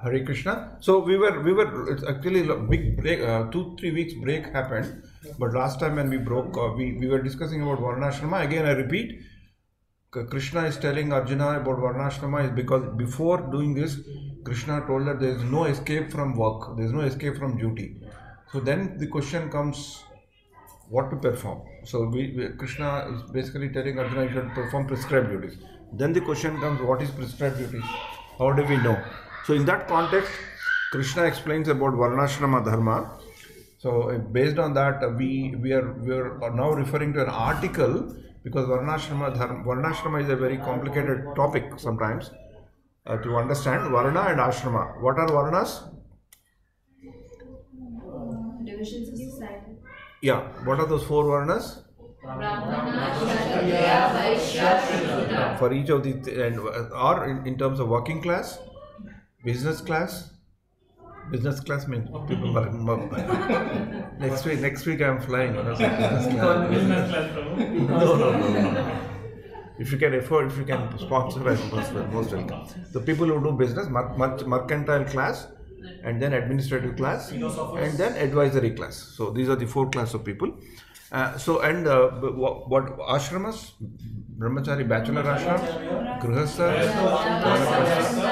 Hare Krishna. So we were. It's actually a big break. 2-3 weeks break happened. But last time when we broke, we were discussing about Varnaashrama. Again, I repeat, Krishna is telling Arjuna about Varnaashrama is because before doing this, Krishna told that there is no escape from work. There is no escape from duty. So then the question comes, what to perform. So Krishna is basically telling Arjuna you should perform prescribed duties. Then the question comes, what is prescribed duties? How do we know? So in that context, Krishna explains about Varnaashrama Dharma. So based on that, we are now referring to an article because Varnaashrama is a very complicated topic sometimes to understand. Varna and Ashrama. What are Varnas? Divisions of society. Yeah. What are those 4 Varnas? For each of the or in terms of working class, business class. Business class means people. Next week I am flying. No. If you can afford, if you can sponsor, I am most welcome. The people who do business, mercantile class, and then administrative class, and then advisory class. So these are the 4 classes of people. What ashramas? Brahmachari, bachelor ashram, grihastha,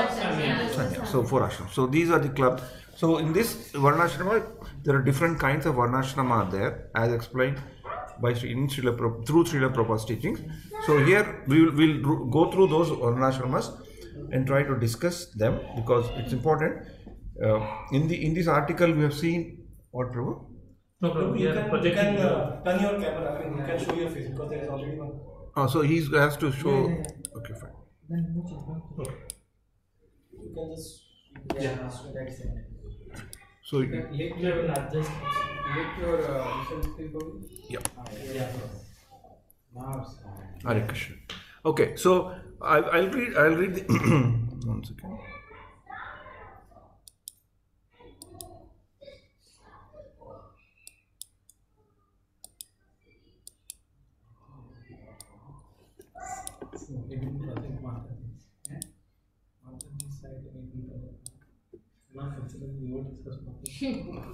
sanya. So 4 ashrams. So these are the clubs. So in this Varnaashrama, there are different kinds of Varnaashrama there, as explained by through Srila Prabhupada's teachings. So here we'll go through those Varnaashramas and try to discuss them because it's important. In this article we have seen what, Prabhu? No, Prabhu, you can turn your camera. I mean, you can show your face because there is already one. Oh, so he has to show. Yeah. Okay, fine. Okay. You can just right side. So will adjust. Let your yeah. Yeah. Hare Krishna. Okay, so I'll read the one second.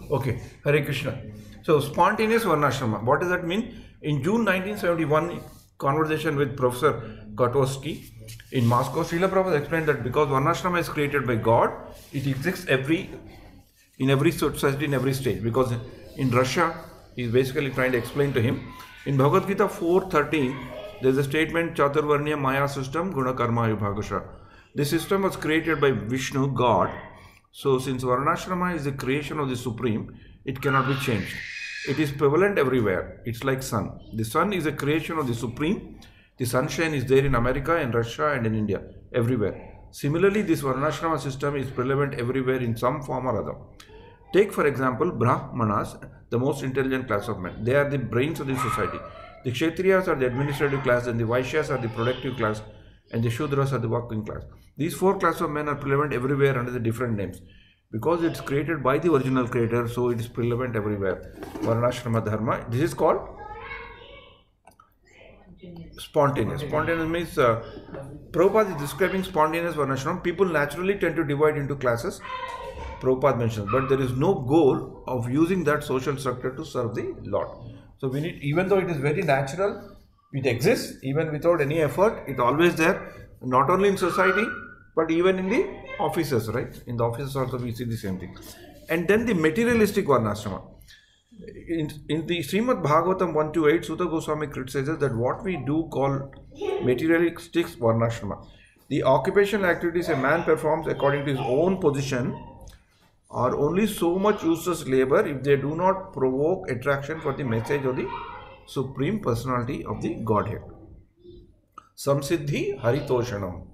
Okay, Hare Krishna. So spontaneous Varnaashrama. What does that mean? In June 1971, conversation with Professor Katowski in Moscow, Srila Prabhupada explained that because Varnaashrama is created by God, it exists in every society, in every stage. Because in Russia, he is basically trying to explain to him. In Bhagavad Gita 4.13, there is a statement, Chaturvarnya Maya system, Guna Karma Vibhagasha. This system was created by Vishnu, God. So since Varnaashrama is the creation of the Supreme, it cannot be changed. It is prevalent everywhere. It's like sun. The sun is a creation of the Supreme. The sunshine is there in America, in Russia, and in India, everywhere. Similarly, this Varnaashrama system is prevalent everywhere in some form or other. Take for example, Brahmanas, the most intelligent class of men. They are the brains of the society. The Kshatriyas are the administrative class, and the Vaishyas are the productive class, and the Shudras are the working class. These four classes of men are prevalent everywhere under the different names. Because it's created by the original creator, so it is prevalent everywhere. Varnashrama Dharma. This is called spontaneous. Spontaneous means Prabhupada is describing spontaneous Varnashrama. People naturally tend to divide into classes. Prabhupada mentions, but there is no goal of using that social structure to serve the Lord. So we need, even though it is very natural, it exists even without any effort. It's always there, not only in society, but even in the offices, right? In the offices also we see the same thing. And then the materialistic Varnashrama. In the Srimad Bhagavatam 128, Sutta Goswami criticizes that what we do call materialistic Varnashrama. The occupational activities a man performs according to his own position are only so much useless labor if they do not provoke attraction for the message of the Supreme Personality of the Godhead. Samsiddhi Haritoshanam.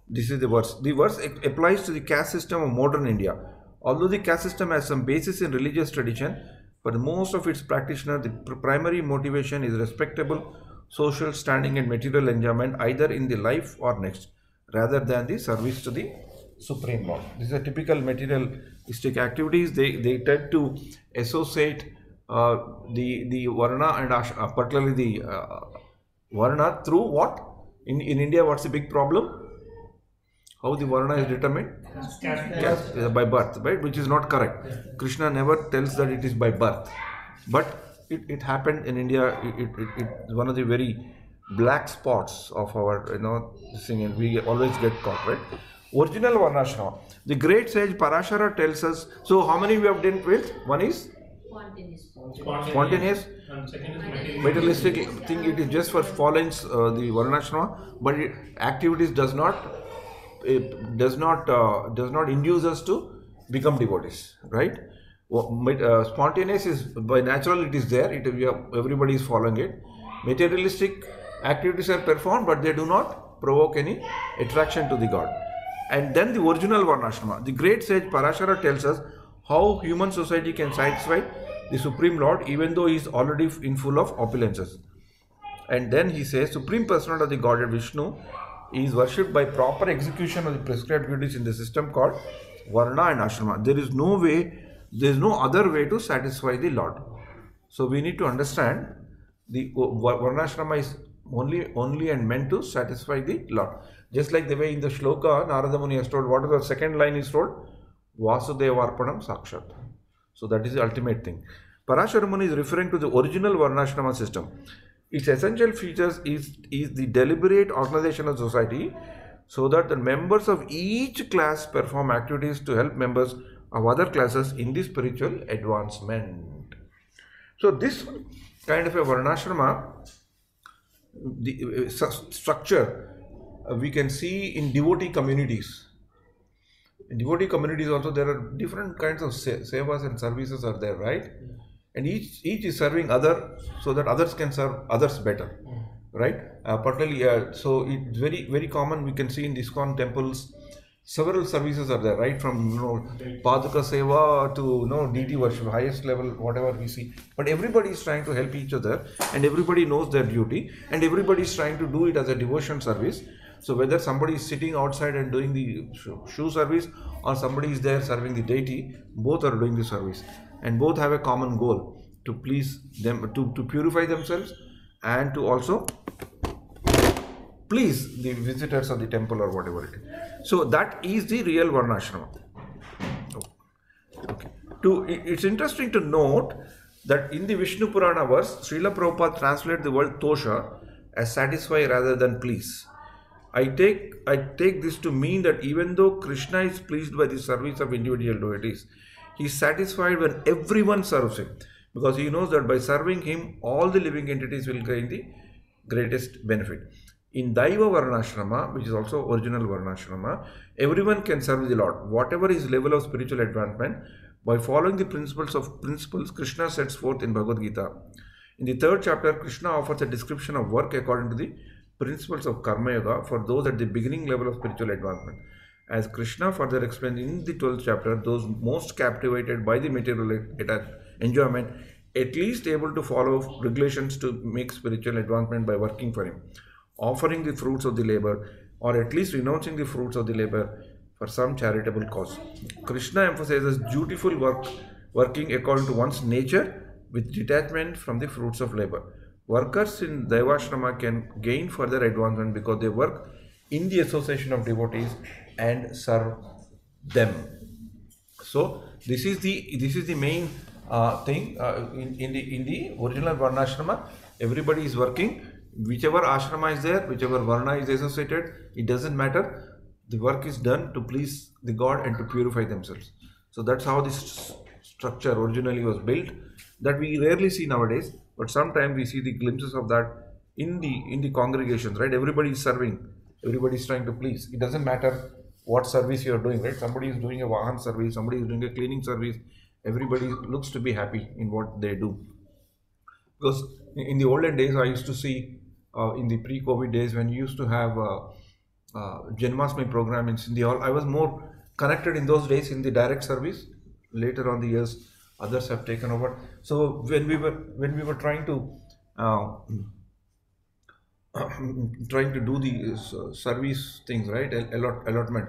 This is the verse. The verse applies to the caste system of modern India. Although the caste system has some basis in religious tradition, for most of its practitioners, the primary motivation is respectable social standing and material enjoyment either in the life or next, rather than the service to the Supreme Lord. These are typical materialistic activities. They tend to associate the Varna and particularly the Varna through what? In India, what's the big problem? How the Varna is determined? Caste, by birth, right? Which is not correct. Krishna never tells that it is by birth. But it happened in India. It's one of the very black spots of our, thing, and we always get caught, right? Original Varnashrama. The great sage Parashara tells us, so how many we have dealt with? One is spontaneous. And second is Materialistic thing, it is just for following the Varnashrama, but activities does not induce us to become devotees, right? Spontaneous is by natural, it is there, everybody is following it. Materialistic activities are performed, but they do not provoke any attraction to the God. And then the original Varnashrama. The great sage Parashara tells us how human society can satisfy the Supreme Lord even though he is already in full of opulences. And then he says, Supreme Personality of the Godhead Vishnu is worshipped by proper execution of the prescribed duties in the system called Varna and Ashrama. There is no other way to satisfy the Lord. So we need to understand the Varnashrama is only and meant to satisfy the Lord. Just like the way in the shloka, Narada Muni has told, what is the second line is told? Vasudevarpanam Sakshat. So that is the ultimate thing. Parashara Muni is referring to the original Varnashrama system. Its essential features is the deliberate organization of society so that the members of each class perform activities to help members of other classes in the spiritual advancement. So this kind of a Varnashrama, the structure we can see in devotee communities. In devotee communities also there are different kinds of sevas and services are there, right? And each is serving other so that others can serve others better, right? Particularly, so it's very, very common. We can see in ISKCON temples, several services are there, right? From Paduka Seva to deity worship, highest level, whatever we see. But everybody is trying to help each other, and everybody knows their duty, and everybody is trying to do it as a devotion service. So whether somebody is sitting outside and doing the shoe service, or somebody is there serving the deity, both are doing the service. And both have a common goal, to please them, to purify themselves and to also please the visitors of the temple or whatever it is. So that is the real Varnashrama. Okay. It's interesting to note that in the Vishnu Purana verse, Srila Prabhupada translated the word tosha as satisfy rather than please. I take this to mean that even though Krishna is pleased by the service of individual devotees, he is satisfied when everyone serves him, because he knows that by serving him, all the living entities will gain the greatest benefit. In Daiva Varnashrama, which is also original Varnashrama, everyone can serve the Lord, whatever his level of spiritual advancement, by following the principles Krishna sets forth in Bhagavad Gita. In the 3rd chapter, Krishna offers a description of work according to the principles of Karma Yoga for those at the beginning level of spiritual advancement. As Krishna further explained in the 12th chapter, those most captivated by the material enjoyment, at least able to follow regulations to make spiritual advancement by working for him, offering the fruits of the labor, or at least renouncing the fruits of the labor for some charitable cause. Krishna emphasizes dutiful work, working according to one's nature with detachment from the fruits of labor. Workers in Daivashrama can gain further advancement because they work in the association of devotees and serve them. So this is the main thing in the original Varnashrama. Everybody is working. Whichever ashrama is there, whichever varna is associated, it doesn't matter. The work is done to please the God and to purify themselves. So that's how this structure originally was built. That we rarely see nowadays, but sometimes we see the glimpses of that in the congregations. Right? Everybody is serving. Everybody is trying to please. It doesn't matter what service you are doing. Right? Somebody is doing a vahan service. Somebody is doing a cleaning service. Everybody looks to be happy in what they do. Because in the olden days, I used to see in the pre-COVID days when you used to have Janmashtami program in Sindhi Hall, I was more connected in those days in the direct service. Later on the years, others have taken over. So when we were trying to do the service things, right? Allotment.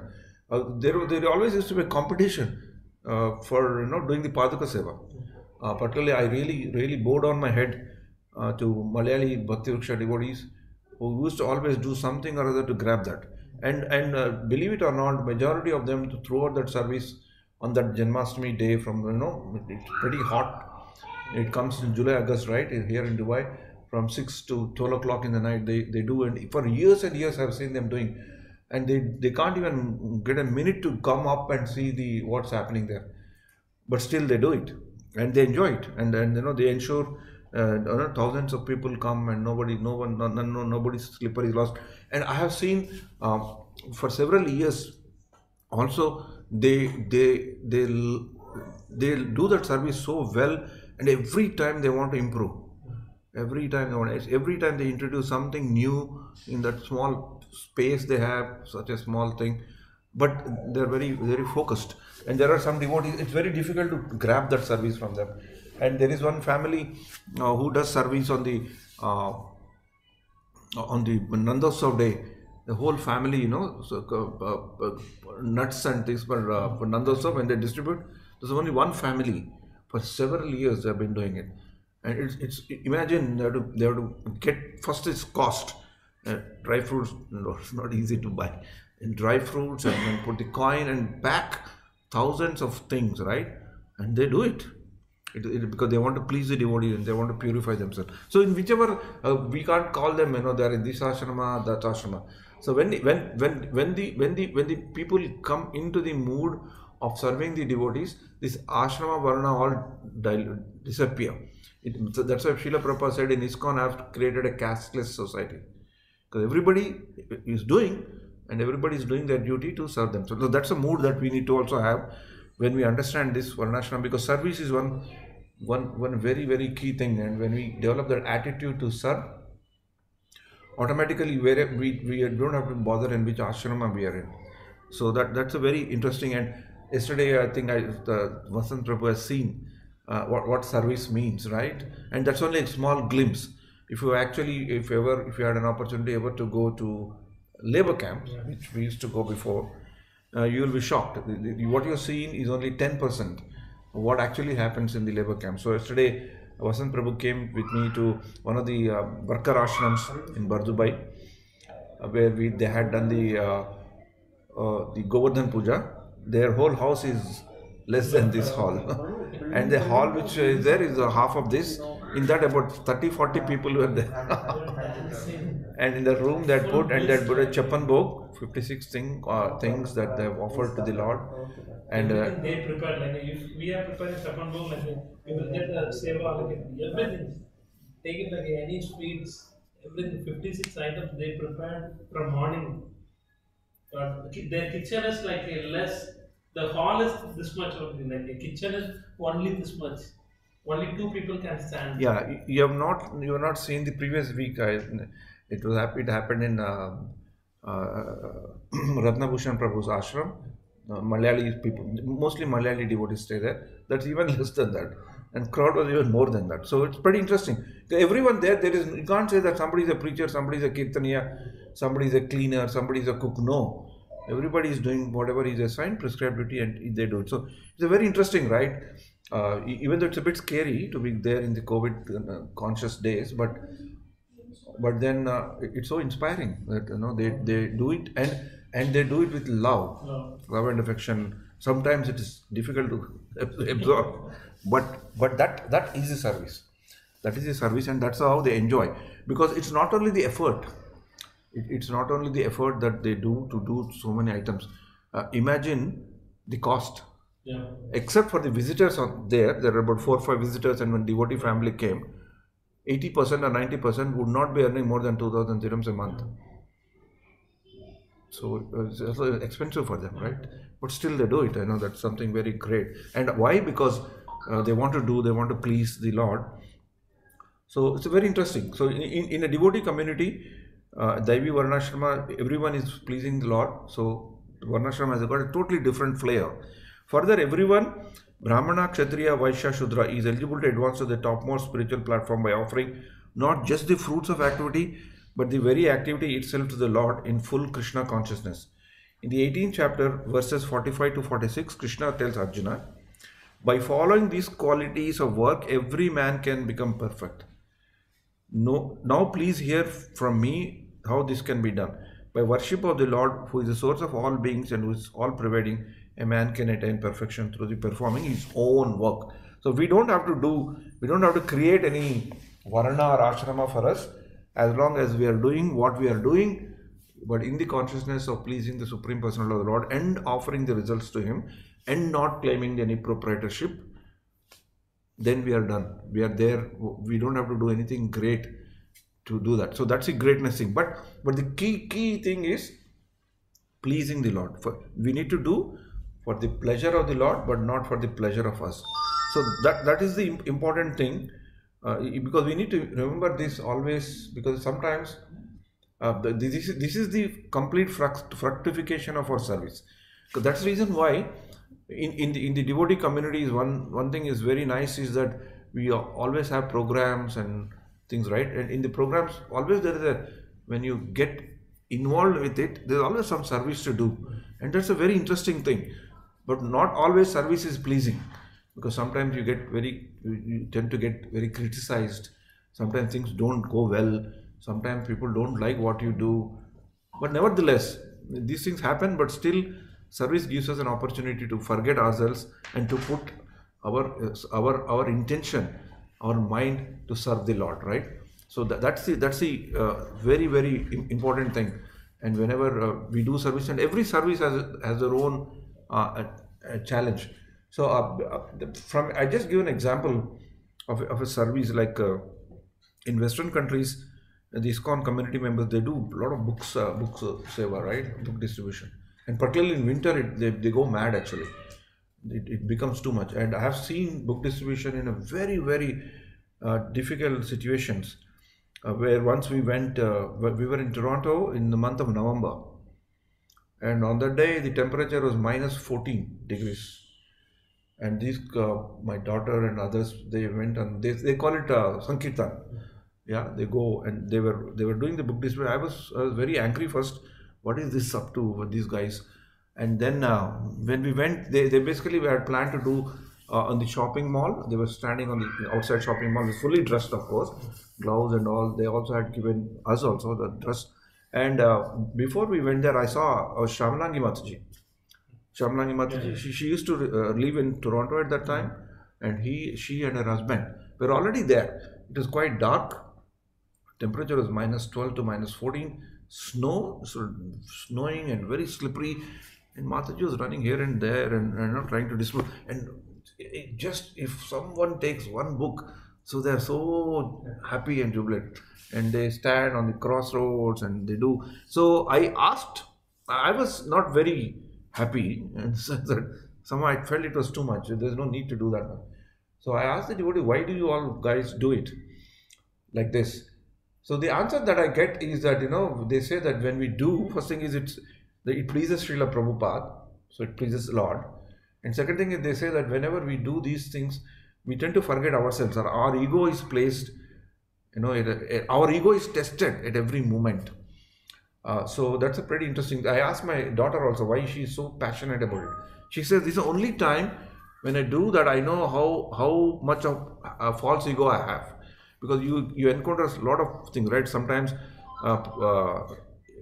There always used to be a competition for doing the Paduka Seva. Particularly, I really bowed down my head to Malayali Bhakti Vriksha devotees who used to always do something or other to grab that. And believe it or not, majority of them throughout that service on that Janmashtami day, from it's pretty hot. It comes in July, August, right? Here in Dubai, from 6 to 12 o'clock in the night, they do, and for years and years I've seen them doing, and they can't even get a minute to come up and see what's happening there, but still they do it and they enjoy it, and they ensure thousands of people come and nobody's slipper is lost. And I have seen for several years also they'll do that service so well, and every time they want to improve. Every time they introduce something new in that small space they have, such a small thing, but they're very, very focused. And there are some devotees, it's very difficult to grab that service from them. And there is one family who does service on the Nandotsav day. The whole family, nuts and things for Nandotsav, when they distribute. There's only one family. For several years they have been doing it. And it's imagine they have to get, first is cost. Dry fruits, it's not easy to buy. And dry fruits, and then put the coin and pack thousands of things, right? And they do it. Because they want to please the devotees and they want to purify themselves. So in whichever, we can't call them, they are in this ashrama, that ashrama. So when the people come into the mood of serving the devotees, this ashrama varna all disappear. So that's why Srila Prabhupada said in ISKCON, I have created a casteless society. Because everybody is doing, and everybody is doing their duty to serve them. So that's a mood that we need to also have when we understand this Varnashrama, because service is one very, very key thing. And when we develop that attitude to serve, automatically we don't have to bother in which ashrama we are in. So that's a very interesting. And yesterday I think Vasant Prabhu has seen what service means, right? And that's only a small glimpse. If you had an opportunity ever to go to labor camps, which we used to go before, you will be shocked. What you're seeing is only 10% of what actually happens in the labor camp. So yesterday, Vasant Prabhu came with me to one of the worker ashrams in Bardubai, where they had done the Govardhan Puja. Their whole house is less than this hall. And the hall which is there is half of this. In that, about 30-40 people were there. And in the room they had put a Chapan Bhog, 56 things that they have offered to the Lord. And they prepared, like if we are preparing Chapan Bhog, like we will get a seva, like everything. Take it like any sweets, everything, 56 items they prepared from morning. But their kitchen is like less. The hall is this much only. Like the kitchen is only this much. Only 2 people can stand. Yeah, you have not seen the previous week. It happened in Ratnabhushan Prabhu's ashram. Malayali people, mostly Malayali devotees stay there. That's even less than that, and crowd was even more than that. So it's pretty interesting. Everyone there is. You can't say that somebody is a preacher, somebody is a kirtaniya, somebody is a cleaner, somebody is a cook. No, everybody is doing whatever is assigned, prescribed duty, and they do it. So it's a very interesting, right? Even though it's a bit scary to be there in the COVID conscious days, but then it's so inspiring that they do it, and they do it with love, love and affection. Sometimes it is difficult to absorb, but that is a service. That is a service, and that's how they enjoy, because it's not only the effort. It's not only the effort that they do to do so many items. Imagine the cost. Yeah. Except for the visitors there are about 4 or 5 visitors, and when devotee family came, 80% or 90% would not be earning more than 2,000 dirhams a month. So it's also expensive for them, right? But still they do it. I know that's something very great. And why? Because they want to please the Lord. So it's very interesting. So in a devotee community, Daivi Varnaashrama, everyone is pleasing the Lord. So Varnaashrama has got a totally different flair. Further, everyone, Brahmana, Kshatriya, Vaishya, Shudra, is eligible to advance to the topmost spiritual platform by offering not just the fruits of activity, but the very activity itself to the Lord in full Krishna consciousness. In the 18th chapter, verses 45 to 46, Krishna tells Arjuna, by following these qualities of work, every man can become perfect. No, now please hear from me how this can be done. By worship of the Lord, who is the source of all beings and who is all pervading, a man can attain perfection through the performing his own work. So we don't have to create any varna or ashrama for us, as long as we are doing what we are doing, but in the consciousness of pleasing the Supreme Personality of the Lord and offering the results to Him and not claiming any proprietorship, then we are done. We are there. We don't have to do anything great to do that. So that's the greatness thing. But the key thing is pleasing the Lord. We need to do for the pleasure of the Lord, but not for the pleasure of us. So that is the important thing, because we need to remember this always, because sometimes this is the complete fructification of our service. So that's the reason why in the devotee communities, one thing is very nice is that we always have programs and things, right? And in the programs, always there is when you get involved with it, there's always some service to do, and that's a very interesting thing. But not always service is pleasing, because sometimes you tend to get very criticized. Sometimes things don't go well. Sometimes people don't like what you do. But nevertheless, these things happen, but still service gives us an opportunity to forget ourselves and to put our intention, our mind to serve the Lord, right? So that's the very, very important thing. And whenever we do service, and every service has their own a challenge. So I just give an example of a service like in Western countries, the ISKCON community members, they do a lot of books seva, right? Book distribution. And particularly in winter, they go mad actually. It becomes too much. And I have seen book distribution in a very, very difficult situations, where once we were in Toronto in the month of November. And on that day, the temperature was minus 14 degrees. And these, my daughter and others, they went and they call it Sankirtan. Yeah, they go and they were doing the book display. I was very angry first. What is this up to with these guys? And then when we went, they basically had planned to do on the shopping mall. They were standing on the outside shopping mall, fully dressed, of course, gloves and all. They also had given us also the dress. And before we went there, I saw Shamlangi Mataji. Shamlangi Mataji, she used to live in Toronto at that time, and she and her husband were already there. It was quite dark. Temperature was minus 12 to minus 14. Snowing and very slippery. And Mataji was running here and there and trying to distribute. And just if someone takes one book, so they're so happy and jubilant. And they stand on the crossroads and they do. So I asked, I was not very happy, and said that somehow I felt it was too much. There's no need to do that now. So I asked the devotee, why do you all guys do it like this? So the answer that I get is that, they say that when we do, first thing is it pleases Srila Prabhupada, so it pleases the Lord. And second thing is they say that whenever we do these things, we tend to forget ourselves. Our ego is placed, our ego is tested at every moment. So that's a pretty interesting. I asked my daughter also why she's so passionate about it. She says this is the only time when I do that I know how much of a false ego I have, because you encounter a lot of things, right? Sometimes uh, uh,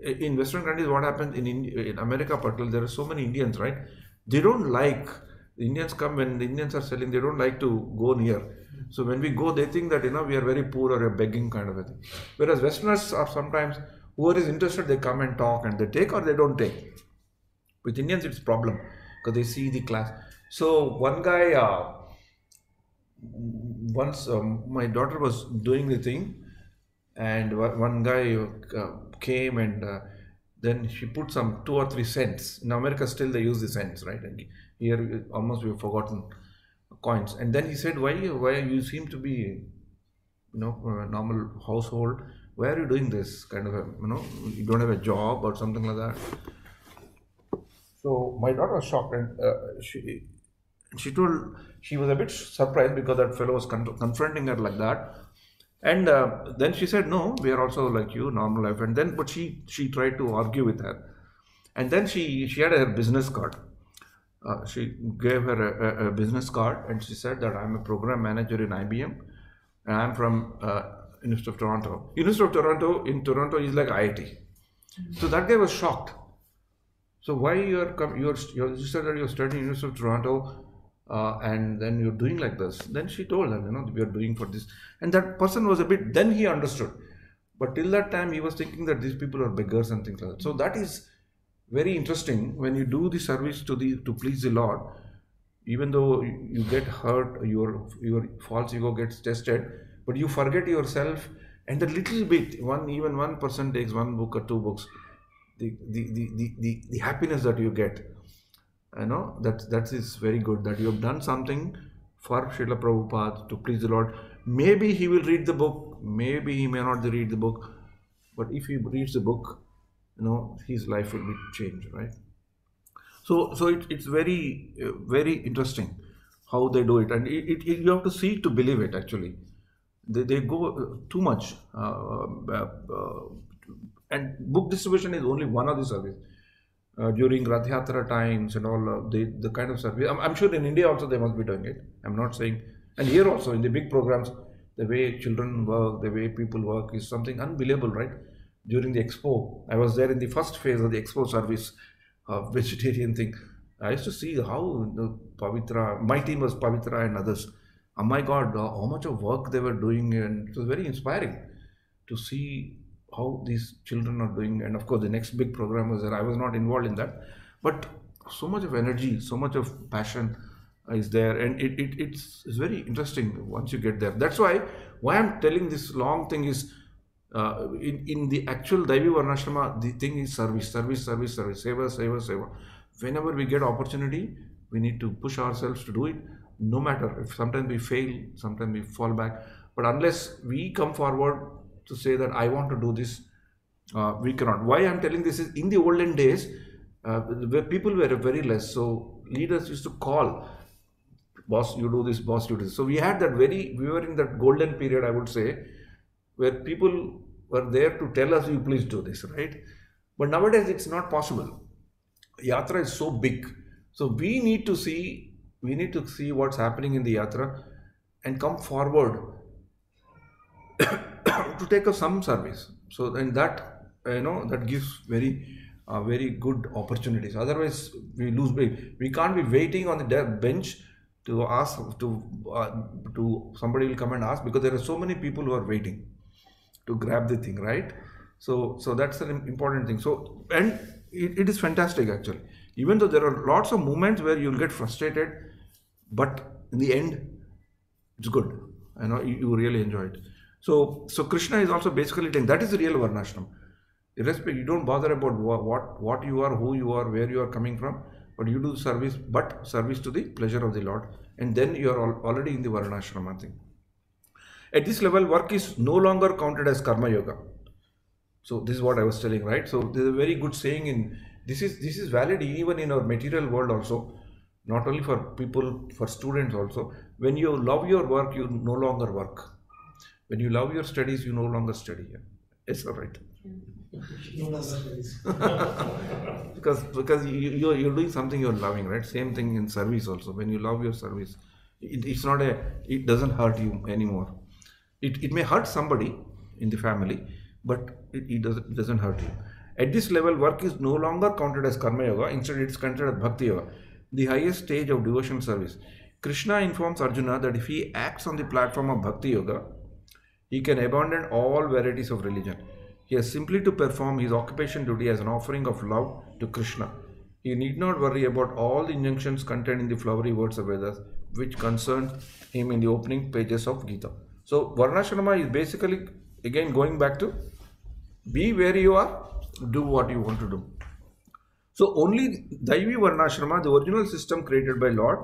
in Western countries, what happens in America, particularly, there are so many Indians, right? They don't like the Indians come when the Indians are selling. They don't like to go near. So when we go, they think that we are very poor or a begging kind of a thing. Whereas Westerners are sometimes whoever is interested, they come and talk and they take or they don't take. With Indians, it's problem because they see the class. So one guy, once my daughter was doing the thing, and one guy came and then she put some 2 or 3 cents. In America, still they use the cents, right? And here, almost we've forgotten coins. And then he said, "Why you seem to be, from a normal household? Why are you doing this kind of you don't have a job or something like that?" So my daughter was shocked, and she told she was a bit surprised because that fellow was confronting her like that. And then she said, "No, we are also like you, normal life." And then, but she tried to argue with her, and then she had her business card. She gave her a business card, and she said that I'm a program manager in IBM, and I'm from University of Toronto. University of Toronto in Toronto is like IIT. So that guy was shocked. So why you said that you're studying University of Toronto, and then you're doing like this? Then she told him, we are doing for this, and that person was a bit. Then he understood, but till that time he was thinking that these people are beggars and things like that. So that is very interesting when you do the service to please the Lord. Even though you get hurt, your false ego gets tested, but you forget yourself, and a little bit, even 1% takes one book or 2 books. The happiness that you get, that is very good, that you have done something for Srila Prabhupada to please the Lord. Maybe he will read the book, maybe he may not read the book, but if he reads the book, his life will be changed, right? So it's very very interesting how they do it, and you have to see to believe it. Actually, they go too much. And book distribution is only one of the service. During Rath Yatra times and all, the kind of service. I'm sure in India also they must be doing it. I'm not saying, and here also in the big programs, the way children work, the way people work is something unbelievable, right? During the expo, I was there in the first phase of the expo service, vegetarian thing. I used to see how the Pavitra, my team was Pavitra and others. Oh my God, how much of work they were doing, and it was very inspiring to see how these children are doing. And of course, the next big program was there. I was not involved in that, but so much of energy, so much of passion is there, and it's very interesting once you get there. That's why I'm telling this long thing is. In the actual Daivi Varnaashrama, the thing is service, seva. Whenever we get opportunity, we need to push ourselves to do it. No matter if sometimes we fail, sometimes we fall back, but unless we come forward to say that I want to do this, we cannot. Why I'm telling this is in the olden days, where people were very less, so leaders used to call, boss, you do this, boss, you do this. So we were in that golden period, I would say, where people were there to tell us, you please do this, right? But nowadays it's not possible. Yatra is so big. So we need to see what's happening in the Yatra and come forward to take up some service. So then that, that gives very good opportunities. Otherwise we lose weight. We can't be waiting on the bench to ask to somebody will come and ask, because there are so many people who are waiting to grab the thing, right? So that's an important thing. So, and it is fantastic actually. Even though there are lots of moments where you'll get frustrated, but in the end, it's good. You really enjoy it. So Krishna is also basically saying that is the real Varnashram. Irrespective, you don't bother about what you are, who you are, where you are coming from, but you do service to the pleasure of the Lord, and then you are already in the Varnashrama thing. At this level, work is no longer counted as karma yoga. So this is what I was telling, right? So there's a very good saying in this is valid even in our material world also, not only for people, for students also. When you love your work, you no longer work. When you love your studies, you no longer study. Yes, all right. Because you're doing something you're loving, right? Same thing in service also. When you love your service, it's not it doesn't hurt you anymore. It may hurt somebody in the family, but it doesn't hurt you. At this level, work is no longer counted as karma yoga. Instead, it's considered as bhakti yoga, the highest stage of devotion service. Krishna informs Arjuna that if he acts on the platform of bhakti yoga, he can abandon all varieties of religion. He has simply to perform his occupation duty as an offering of love to Krishna. He need not worry about all the injunctions contained in the flowery words of Vedas, which concern him in the opening pages of Gita. So, Varnashrama is basically, again, going back to be where you are, do what you want to do. So, only Daivi Varnashrama, the original system created by Lord,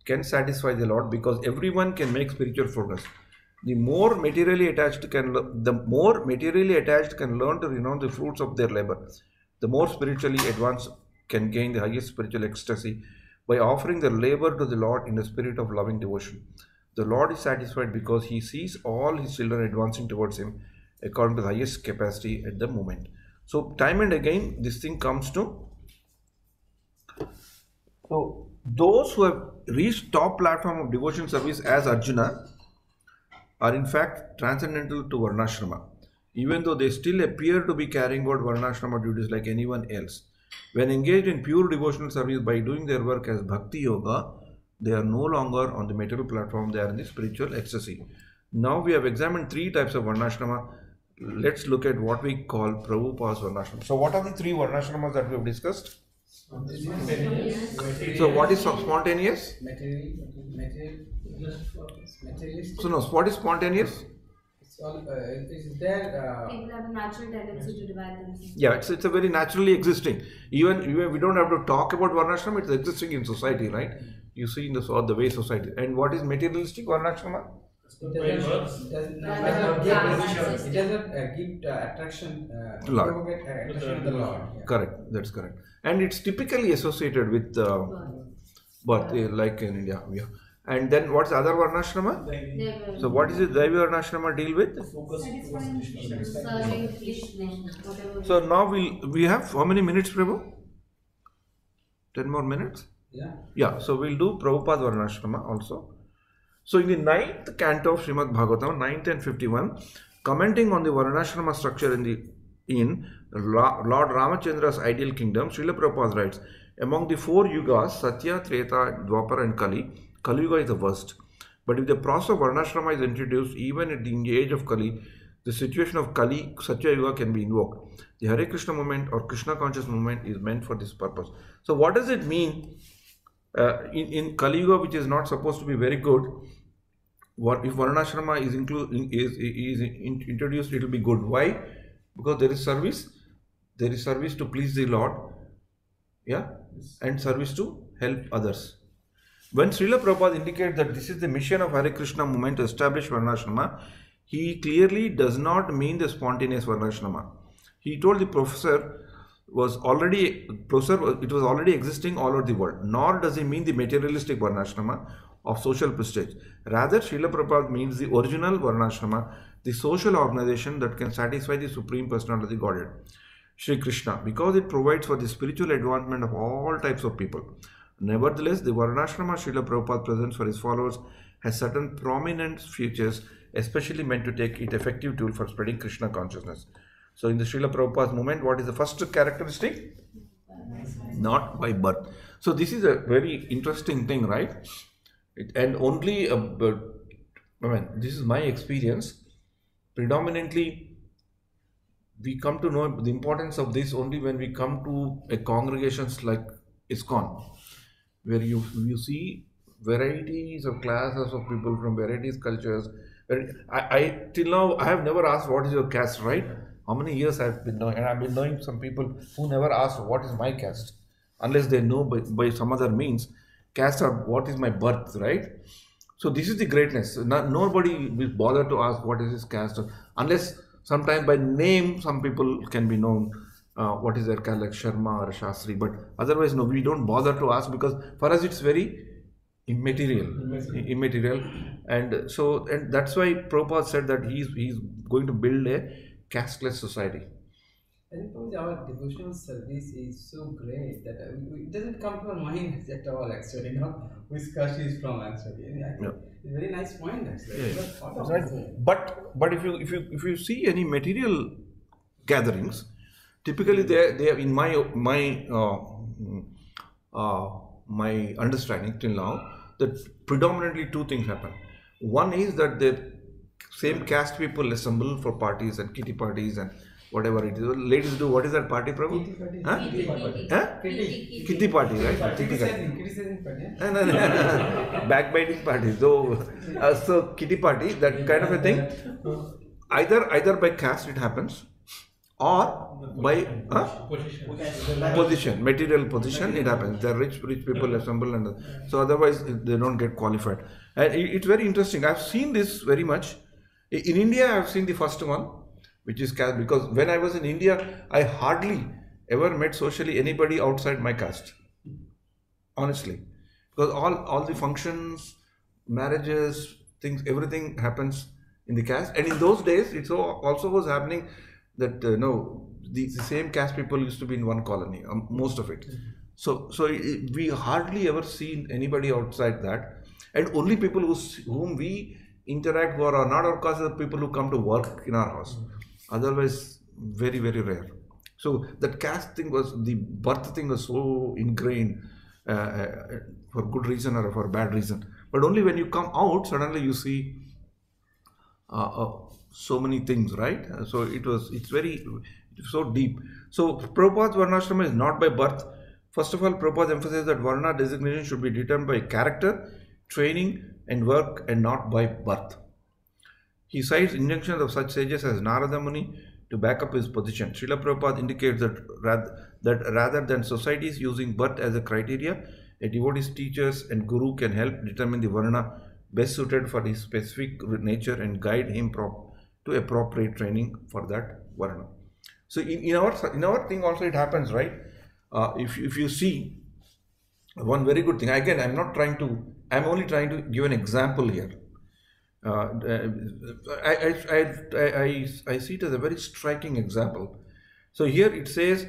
can satisfy the Lord, because everyone can make spiritual progress. The more materially attached can learn to renounce the fruits of their labor. The more spiritually advanced can gain the highest spiritual ecstasy by offering their labor to the Lord in a spirit of loving devotion. The Lord is satisfied because he sees all his children advancing towards him according to the highest capacity at the moment. So time and again this thing comes to. So those who have reached top platform of devotion service as Arjuna are in fact transcendental to Varnashrama, even though they still appear to be carrying out Varnashrama duties like anyone else. When engaged in pure devotional service by doing their work as Bhakti Yoga, they are no longer on the material platform, they are in the spiritual ecstasy. Now we have examined three types of Varnashrama. Let's look at what we call Prabhupada's Varnashrama. So what are the three Varnashramas that we have discussed? So what is spontaneous? Materialistic. So no, what is spontaneous? It's there. People have a natural tendency to divide themselves. Yeah, it's a very naturally existing. Even we don't have to talk about Varnashrama, it's existing in society, right? You see in the way society. And what is materialistic Varnashrama? It doesn't give attraction To Lord. provoke attraction to the Lord. Yeah. Correct, that's correct. And it's typically associated with birth, like in India. Yeah. And then what's the other Varnashrama? So what is it Daivi Varnashrama deal with? Serving Krishna, whatever. So now we have how many minutes, Prabhu? 10 more minutes? Yeah. Yeah, so we'll do Prabhupada Varnashrama also. So in the 9th canto of Srimad Bhagavatam, 9th and 51, commenting on the Varnashrama structure in Lord Ramachandra's ideal kingdom, Srila Prabhupada writes, among the four yugas, Satya, Treta, Dwapara and Kali, Kali Yuga is the worst. But if the process of Varnashrama is introduced even at the age of Kali, the situation of Kali, Satya Yuga can be invoked. The Hare Krishna movement or Krishna conscious movement is meant for this purpose. So what does it mean in Kali Yuga, which is not supposed to be very good? What if Varnashrama is introduced, it will be good. Why? Because there is service to please the Lord, yeah, and service to help others. When Srila Prabhupada indicates that this is the mission of Hare Krishna movement to establish Varnashrama, he clearly does not mean the spontaneous Varnashrama. He told the professor it was already existing all over the world. Nor does he mean the materialistic Varnashrama of social prestige. Rather, Srila Prabhupada means the original Varnashrama, the social organization that can satisfy the Supreme Personality of the Godhead, Sri Krishna, because it provides for the spiritual advancement of all types of people. Nevertheless, the Varnashrama Srila Prabhupada presents for his followers has certain prominent features, especially meant to take it effective tool for spreading Krishna consciousness. So in the Srila Prabhupada's movement, what is the first characteristic? Not by birth. So this is a very interesting thing, right? And only, this is my experience. Predominantly, we come to know the importance of this only when we come to a congregations like ISKCON, where you see varieties of classes of people from varieties cultures. I till now I have never asked what is your caste, right? How many years I've been knowing, and I've been knowing some people who never asked what is my caste, unless they know by some other means. Caste or what is my birth, right? So this is the greatness. Nobody will bother to ask what is his caste, unless sometime by name some people can be known. What is their caste, like Sharma or Shastri, but otherwise no, we don't bother to ask because for us it's very immaterial, and that's why Prabhupada said that he's going to build a casteless society, I think probably our devotional service is so great that it doesn't come to our mind at all. Actually, which caste is from actually. And I think it's a very nice point actually. Yeah, I never yeah. thought of Right. it. But if you see any material gatherings, typically they have, in my understanding till now, that predominantly two things happen. One is that the same caste people assemble for parties and kitty parties and whatever it is. Ladies do, what is that party, Prabhu? Kitty party. Huh? Kitty party. Huh? Kitty. Kitty party, right? Criticizing party. Backbiting parties. So kitty party, that kind of a thing. Either by caste it happens, or by position, material position it happens. The rich people assemble, and so otherwise they don't get qualified. And it's very interesting. I've seen this very much. In India, I've seen the first one, which is caste, because when I was in India, I hardly ever met socially anybody outside my caste. Honestly, because all the functions, marriages, things, everything happens in the caste. And in those days, it also was happening that no, the same caste people used to be in one colony, most of it. So we hardly ever seen anybody outside that, and only people whom we interact who are not our caste are people who come to work in our house. Otherwise, very rare. So that caste thing the birth thing was so ingrained, for good reason or for bad reason. But only when you come out, suddenly you see so many things, right? So it's so deep. So Prabhupada's Varnashrama is not by birth. First of all, Prabhupada emphasizes that Varna designation should be determined by character, training and work, and not by birth. He cites injunctions of such sages as Narada Muni to back up his position. Srila Prabhupada indicates that rather than societies using birth as a criteria, a devotee's teachers and guru can help determine the Varna best suited for his specific nature and guide him to appropriate training for that Varna. So in our thing also it happens, right? If you see one very good thing, again I'm only trying to give an example here. I see it as a very striking example. So here it says,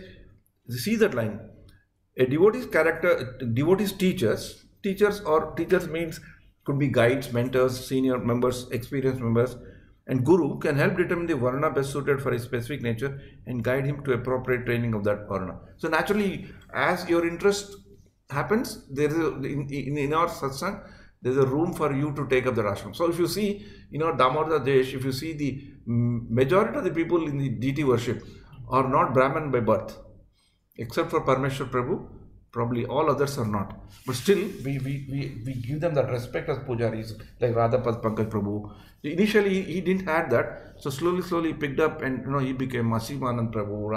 see that line, a devotee's character, devotee's teachers means could be guides, mentors, senior members, experienced members, and guru can help determine the varna best suited for his specific nature and guide him to appropriate training of that varna. So naturally, as your interest happens, there is in our satsang, there's a room for you to take up the ashram. So if you see, Damodar Desh, if you see the majority of the people in the deity worship are not Brahmin by birth, except for Parmeshwar Prabhu, probably all others are not. But still, we give them that respect as pujaris, like Radhapad Pankaj Prabhu. Initially, he didn't have that, so slowly he picked up, and he became Masimanand Prabhu,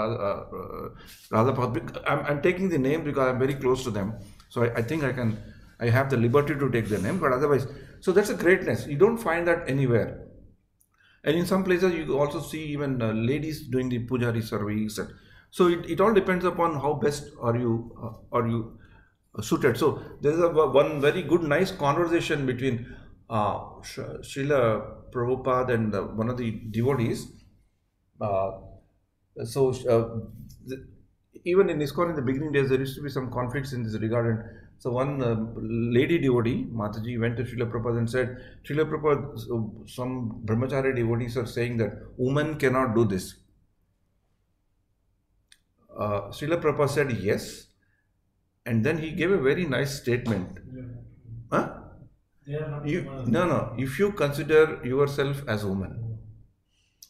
Radhapad. I'm taking the name because I'm very close to them, so I think I have the liberty to take the name, but otherwise, so that's a greatness. You don't find that anywhere. And in some places, you also see even ladies doing the pujari service. And so it all depends upon how best are you suited. So there is one very good, nice conversation between Srila Prabhupada and one of the devotees. Even in ISKCON in the beginning days, there used to be some conflicts in this regard. And so one lady devotee, Mataji, went to Srila Prabhupada and said, Srila Prabhupada, some brahmachari devotees are saying that women cannot do this. Srila Prabhupada said yes, and then he gave a very nice statement. Huh? No. If you consider yourself as a woman,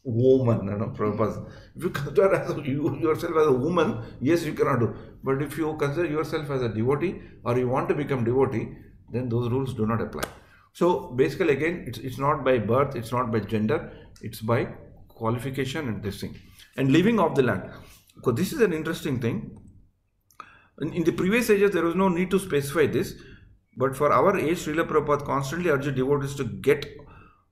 Prabhupada. If you consider yourself as a woman, yes, you cannot do. But if you consider yourself as a devotee or you want to become devotee, then those rules do not apply. So basically, again, it's not by birth, it's not by gender, it's by qualification and this thing. And living off the land. Because this is an interesting thing. In the previous ages, there was no need to specify this. But for our age, Srila Prabhupada constantly urges devotees to get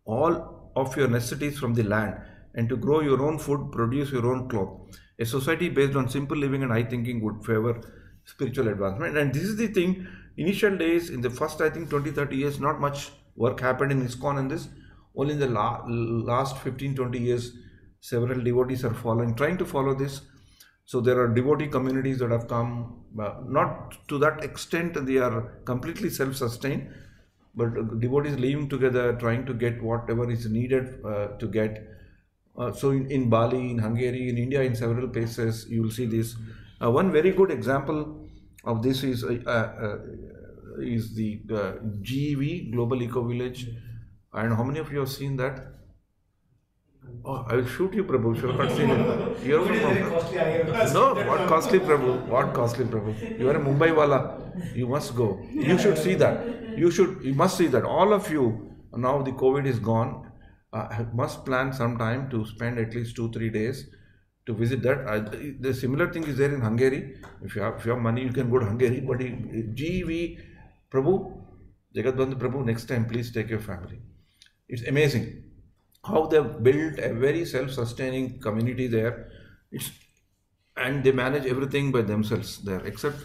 all of your necessities from the land and to grow your own food, produce your own cloth. A society based on simple living and high thinking would favor spiritual advancement. And this is the thing, initial days, in the first, I think, 20-30 years, not much work happened in ISKCON in this. Only in the last 15-20 years, several devotees are trying to follow this. So there are devotee communities that have come, not to that extent they are completely self-sustained, but devotees living together, trying to get whatever is needed to get. So in Bali, in Hungary, in India, in several places, you will see this. One very good example of this is the GEV, Global Eco Village. And how many of you have seen that? Oh, I will shoot you, Prabhu, if you have not seen it. You are from No, what costly, Prabhu? What costly, Prabhu? You are a Mumbai wala. You must go. You should see that. You must see that. All of you, now the COVID is gone, must plan some time to spend at least 2-3 days to visit that. The similar thing is there in Hungary. If you have money, you can go to Hungary. But GV, Prabhu, Jagatbandhu Prabhu, next time please take your family. It's amazing how they've built a very self-sustaining community there. And they manage everything by themselves there, except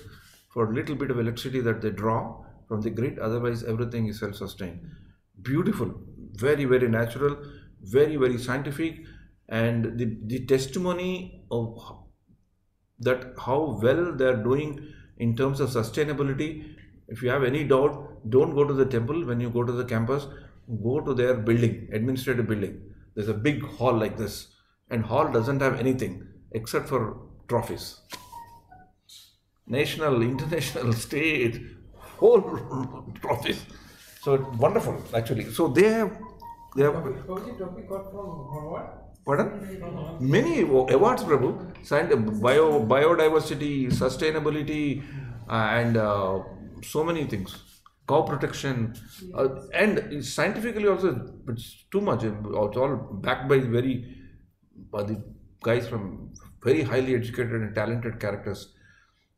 for a little bit of electricity that they draw from the grid. Otherwise, everything is self-sustained. Beautiful, very, very natural, very, very scientific. And the testimony of that how well they're doing in terms of sustainability. If you have any doubt, don't go to the temple. When you go to the campus, go to their building, administrative building. There's a big hall like this, and hall doesn't have anything except for trophies. National, international, state, whole trophies. So wonderful, actually. So they have. Trophy got from what? Pardon? Many awards, Prabhu. Biodiversity, sustainability, and so many things. Cow protection, and scientifically also, it's too much. It's all backed by the guys from very highly educated and talented characters.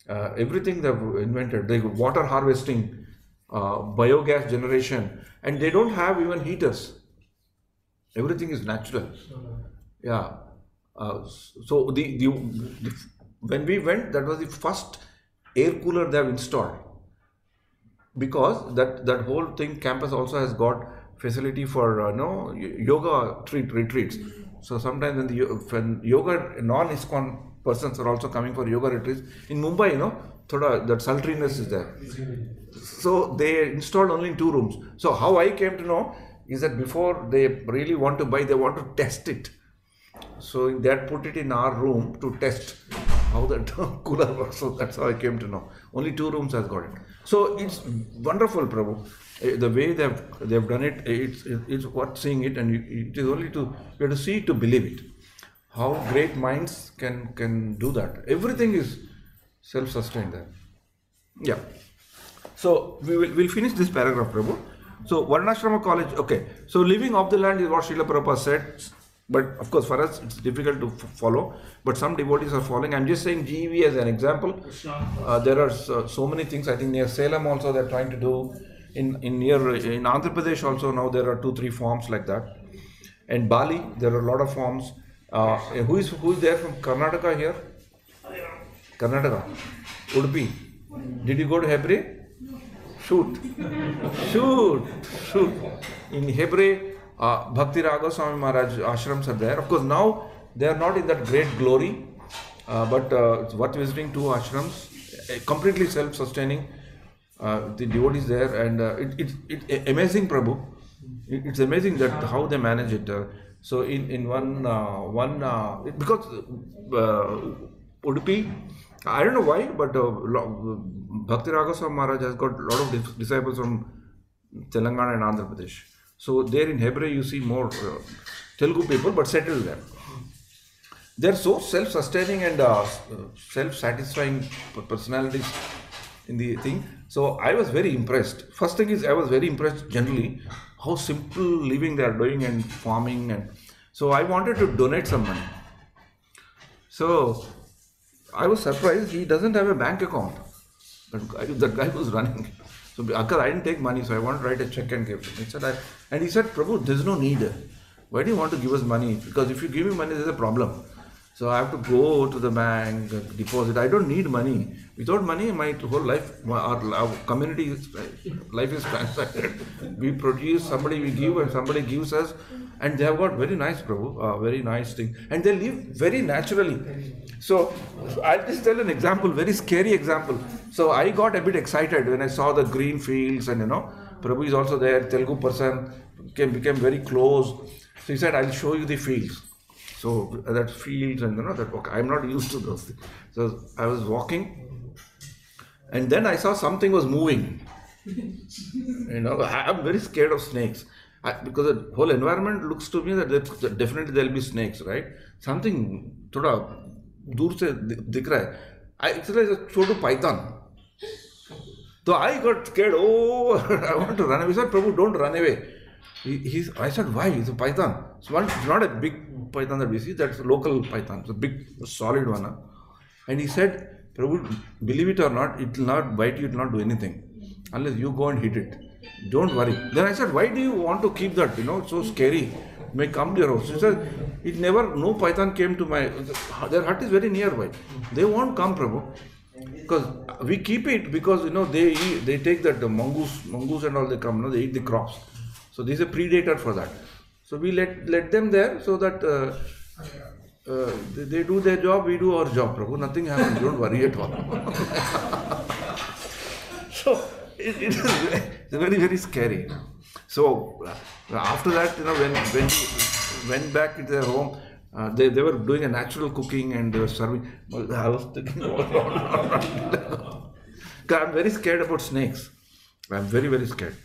Everything they've invented, they water harvesting, biogas generation, and they don't have even heaters. Everything is natural. Yeah. So when we went, that was the first air cooler they have installed. Because that whole thing, campus also has got facility for yoga retreats. So sometimes when yoga non-ISKCON persons are also coming for yoga retreats in Mumbai, that sultriness is there. So they installed only in 2 rooms. So how I came to know is that before they really want to buy, they want to test it. So they had put it in our room to test how that cooler works. So that's how I came to know. Only 2 rooms has got it. So it's wonderful, Prabhu. The way they've done it, it's worth seeing it, and it is only you have to see it to believe it. How great minds can do that. Everything is self-sustained there. Yeah. So we'll finish this paragraph, Prabhu. So Varnaashrama College, okay. So living off the land is what Srila Prabhupada said. But of course, for us, it's difficult to follow. But some devotees are following. I'm just saying GEV as an example. There are so many things. I think near Salem also they're trying to do. In Andhra Pradesh also now there are 2-3 farms like that. In Bali, there are a lot of farms. Who is there from Karnataka here? Karnataka. Udupi. Did you go to Hebre? Shoot. In Hebre, Bhakti Raghav Swami Maharaj ashrams are there. Of course, now they are not in that great glory, but it's worth visiting 2 ashrams, completely self-sustaining. The devotees there, and it's amazing, Prabhu. It's amazing that how they manage it. So in one because Udupi, I don't know why, but Bhakti Raghav Swami Maharaj has got a lot of disciples from Telangana and Andhra Pradesh. So there in Hebre you see more Telugu people, but settled there. They're so self-sustaining and self-satisfying personalities in the thing. So I was very impressed. First thing is I was very impressed generally how simple living they are doing and farming, and so I wanted to donate some money. So I was surprised he doesn't have a bank account. That guy was running. So because I didn't take money, so I wanted to write a check and give him. He said, Prabhu, there's no need. Why do you want to give us money? Because if you give me money, there's a problem. So I have to go to the bank, deposit. I don't need money. Without money, my whole life, our community life is transacted. We produce, somebody we give, and somebody gives us, and they have got very nice, Prabhu, very nice thing, and they live very naturally. So I'll just tell an example, very scary example. So I got a bit excited when I saw the green fields, and Prabhu is also there, Telugu person, became very close. So he said, I'll show you the fields. So that fields and that, okay, I'm not used to those things. So I was walking, and then I saw something was moving. I'm very scared of snakes because the whole environment looks to me that definitely there'll be snakes, right? Something थोड़ा दूर से दिख रहा है. It's like a Chhotu python. So I got scared. Oh, I want to run away. He said, Prabhu, don't run away. I said, why? It's a python. It's not a big python that we see. That's a local python. It's a big, solid one. Huh? And he said, Prabhu, believe it or not, it will not bite you. It will not do anything unless you go and hit it. Don't worry. Then I said, why do you want to keep that? It's so scary. It may come to your house. He said, no python came to their hut is very nearby. They won't come, Prabhu. Because we keep it because they take that the mongoose and all, they come, they eat the crops. So this is a predator for that. So we let them there so that they do their job, we do our job, Prabhu. Nothing happens. Don't worry at all. So it's very, very scary. So after that, when we went back to their home, they were doing a natural cooking and they were serving. I was thinking, I'm very scared about snakes. I'm very, very scared.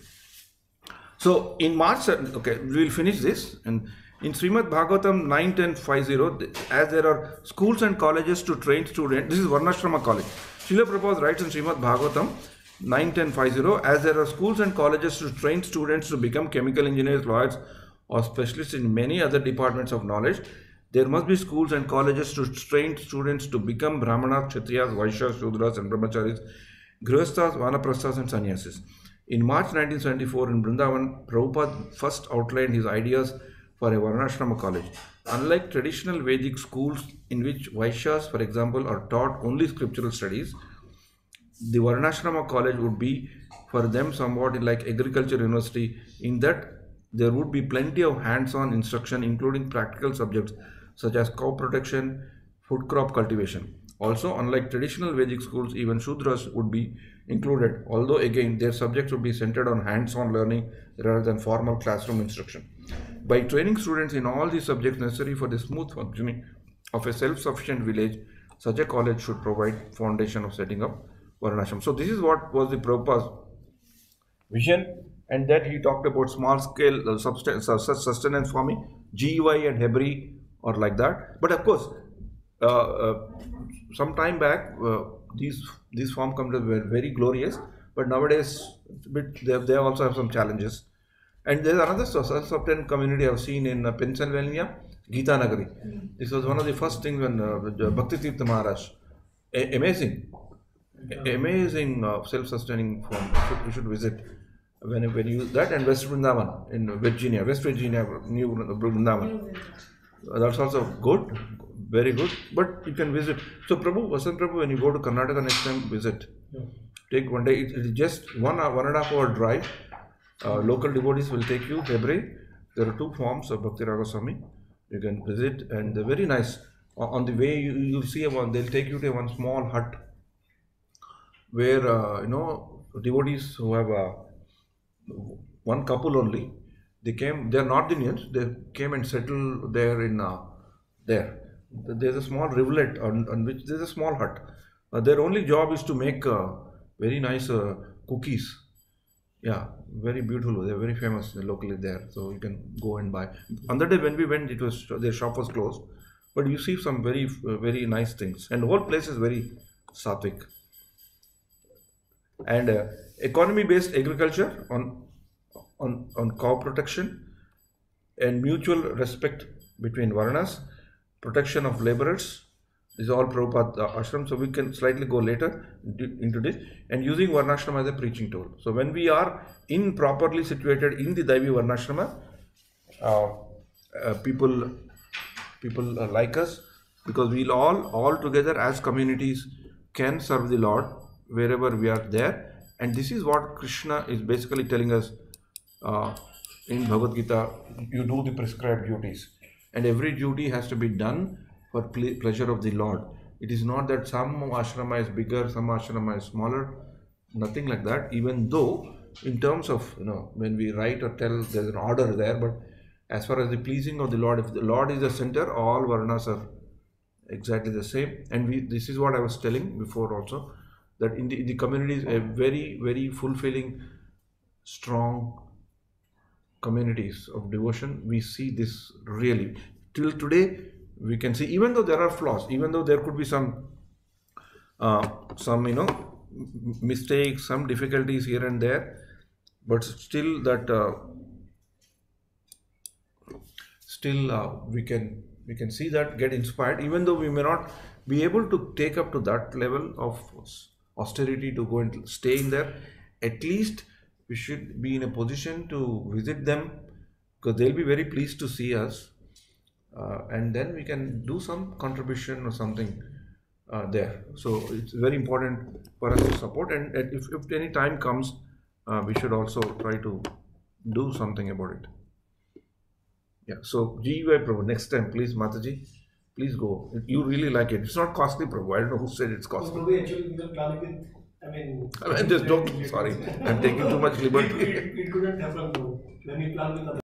So in March, okay, we will finish this. And in Srimad Bhagavatam 9.10.50, as there are schools and colleges to train students, this is Varnaashrama college. Srila Prabhupada writes in Srimad Bhagavatam 9.10.50, as there are schools and colleges to train students to become chemical engineers, lawyers, or specialists in many other departments of knowledge, there must be schools and colleges to train students to become Brahmanas, Kshatriyas, Vaishyas, Shudras, and Brahmacharis, Grihasthas, Vanaprasthas, and Sannyasis. In March 1974 in Vrindavan, Prabhupada first outlined his ideas for a Varnaashrama college. Unlike traditional Vedic schools in which Vaishyas, for example, are taught only scriptural studies, the Varnaashrama college would be for them somewhat like agriculture university, in that there would be plenty of hands-on instruction, including practical subjects such as cow protection, food crop cultivation. Also, unlike traditional Vedic schools, even Shudras would be included, although again their subjects would be centered on hands-on learning rather than formal classroom instruction. By training students in all these subjects necessary for the smooth functioning of a self-sufficient village, such a college should provide foundation of setting up Varnaashrama. So this is what was the Prabhupada's vision, and that he talked about small-scale sustenance farming, GY and Hebri or like that. But of course, some time back, these farm companies were very glorious, but nowadays they also have some challenges. And there's another self-sufficient community I've seen in Pennsylvania, Gita Nagari. This was one of the first things when Bhakti Tirtha Maharaj, amazing self-sustaining farm. You should visit when you that, and West Vrindavan in West Virginia, New Vrindavan. That's also good, very good. But you can visit. So Vasant Prabhu, when you go to Karnataka next time, visit. Take one day. It's just 1.5 hour drive. Local devotees will take you. Hebri. There are 2 forms of Bhakti Raga Swami. You can visit, and they're very nice. On the way, you'll see one. They'll take you to one small hut where devotees who have one couple only. They came. They are North Indians. They came and settled there in there. There's a small rivulet on which there's a small hut. Their only job is to make very nice cookies. Yeah, very beautiful. They're very famous locally there, so you can go and buy. On the day when we went, their shop was closed, but you see some very, very nice things, and the whole place is very sattvic. And economy-based agriculture on cow protection and mutual respect between Varnas, protection of laborers. This is all Prabhupada ashram, so we can slightly go later into this, and using Varnashrama as a preaching tool. So when we are improperly situated in the Daivi Varnashrama, people like us, because we'll all together as communities can serve the Lord wherever we are there. And this is what Krishna is basically telling us in Bhagavad Gita. You do the prescribed duties, and every duty has to be done for pleasure of the Lord. It is not that some ashrama is bigger, some ashrama is smaller, nothing like that. Even though in terms of, when we write or tell, there's an order there, but as far as the pleasing of the Lord, if the Lord is the center, all varnas are exactly the same. And this is what I was telling before also, that in the community is a very, very fulfilling, strong communities of devotion. We see this really till today. We can see, even though there are flaws, even though there could be some mistakes, some difficulties here and there, but still we can see that, get inspired, even though we may not be able to take up to that level of austerity to go and stay in there. At least we should be in a position to visit them, because they'll be very pleased to see us, and then we can do some contribution or something there. So it's very important for us to support, and if any time comes, we should also try to do something about it. Yeah, so GUI Prabhu, next time please, Mataji, please go. You really like it. It's not costly, Prabhu. I don't know who said it's costly. Prabhu, actually, we were planning with, I'm just joking. Sorry, I'm taking too much liberty. it couldn't happen, though. When we planned with